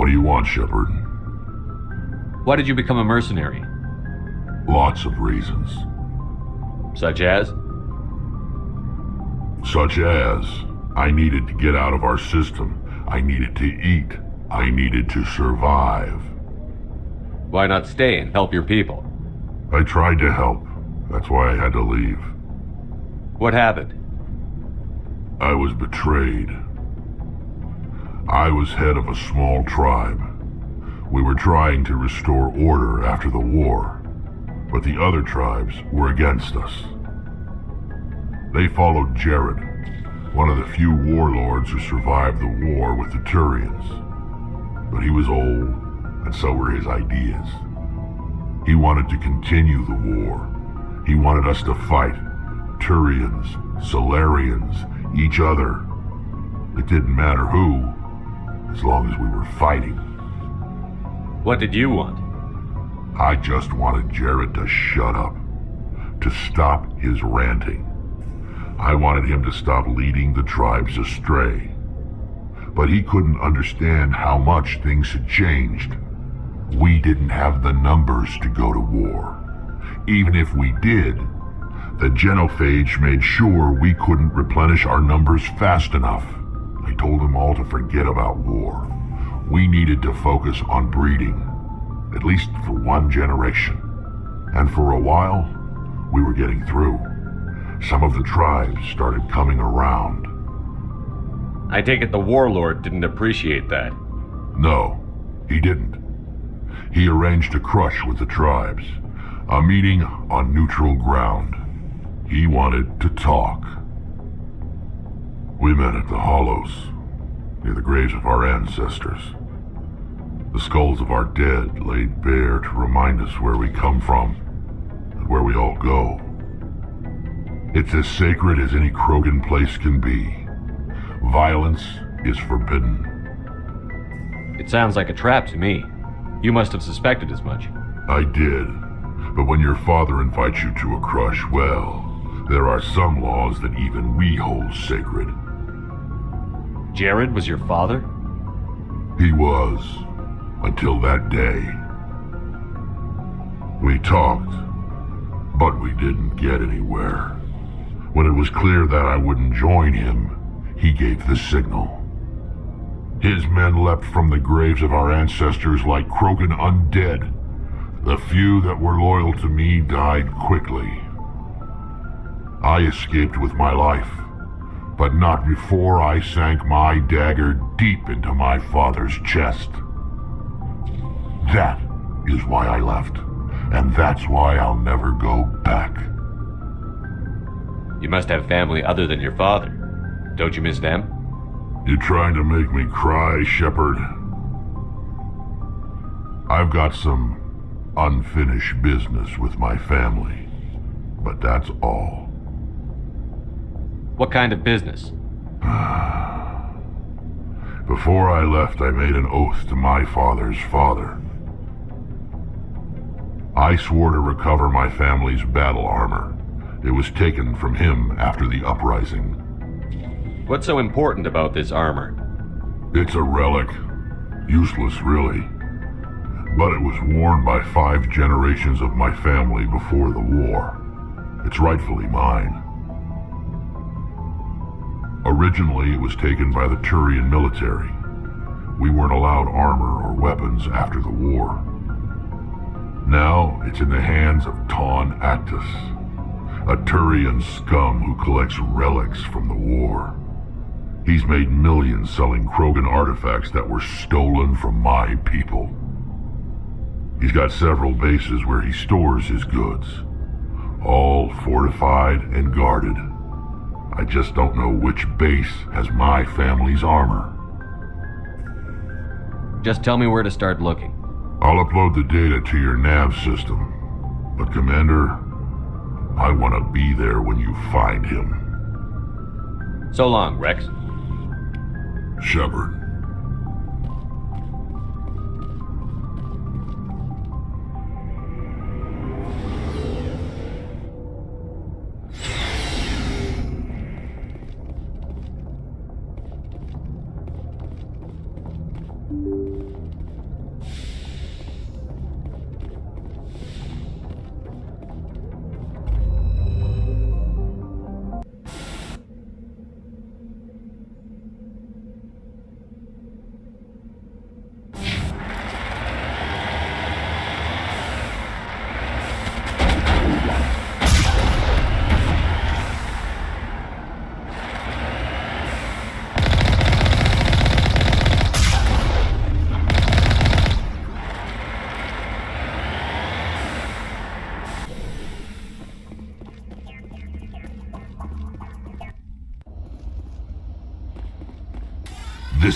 What do you want, Shepard? Why did you become a mercenary? Lots of reasons. Such as? Such as, I needed to get out of our system. I needed to eat. I needed to survive. Why not stay and help your people? I tried to help. That's why I had to leave. What happened? I was betrayed. I was head of a small tribe. We were trying to restore order after the war, but the other tribes were against us. They followed Jared, one of the few warlords who survived the war with the Turians. But he was old, and so were his ideas. He wanted to continue the war. He wanted us to fight. Turians, Solarians, each other. It didn't matter who, as long as we were fighting. What did you want? I just wanted Jared to shut up, to stop his ranting. I wanted him to stop leading the tribes astray. But he couldn't understand how much things had changed. We didn't have the numbers to go to war. Even if we did, the genophage made sure we couldn't replenish our numbers fast enough. I told them all to forget about war. We needed to focus on breeding, at least for one generation. And for a while, we were getting through. Some of the tribes started coming around. I take it the warlord didn't appreciate that. No, he didn't. He arranged a crush with the tribes, a meeting on neutral ground. He wanted to talk. We met at the Hollows, near the graves of our ancestors. The skulls of our dead laid bare to remind us where we come from and where we all go. It's as sacred as any Krogan place can be. Violence is forbidden. It sounds like a trap to me. You must have suspected as much. I did. But when your father invites you to a crush, well, there are some laws that even we hold sacred. Jared was your father? He was, until that day. We talked, but we didn't get anywhere. When it was clear that I wouldn't join him, he gave the signal. His men leapt from the graves of our ancestors like Krogan undead. The few that were loyal to me died quickly. I escaped with my life, but not before I sank my dagger deep into my father's chest. That is why I left, and that's why I'll never go back. You must have family other than your father. Don't you miss them? You trying to make me cry, Shepard? I've got some unfinished business with my family, but that's all. What kind of business? Before I left, I made an oath to my father's father. I swore to recover my family's battle armor. It was taken from him after the uprising. What's so important about this armor? It's a relic. Useless, really. But it was worn by 5 generations of my family before the war. It's rightfully mine. Originally, it was taken by the Turian military. We weren't allowed armor or weapons after the war. Now, it's in the hands of Ton Actus, a Turian scum who collects relics from the war. He's made millions selling Krogan artifacts that were stolen from my people. He's got several bases where he stores his goods, all fortified and guarded. I just don't know which base has my family's armor. Just tell me where to start looking. I'll upload the data to your nav system. But Commander, I want to be there when you find him. So long, Wrex. Shepard.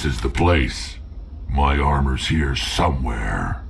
is the place. My armor's here somewhere.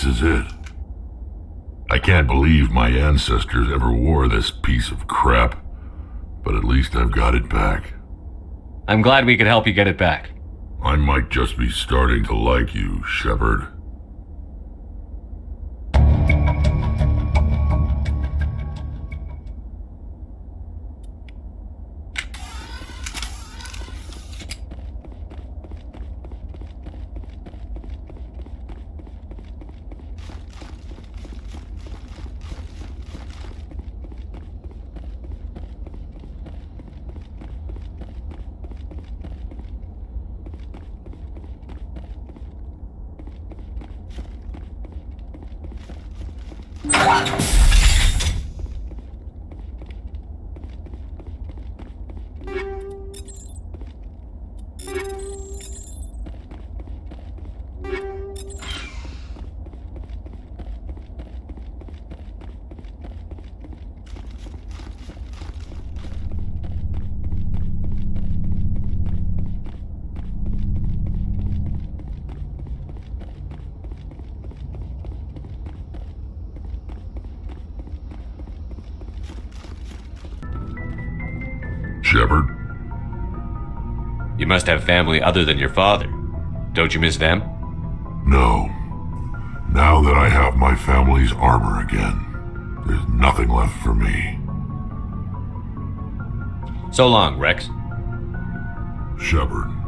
This is it. I can't believe my ancestors ever wore this piece of crap, but at least I've got it back. I'm glad we could help you get it back. I might just be starting to like you, Shepard. Shepard? You must have family other than your father. Don't you miss them? No. Now that I have my family's armor again, there's nothing left for me. So long, Wrex. Shepard.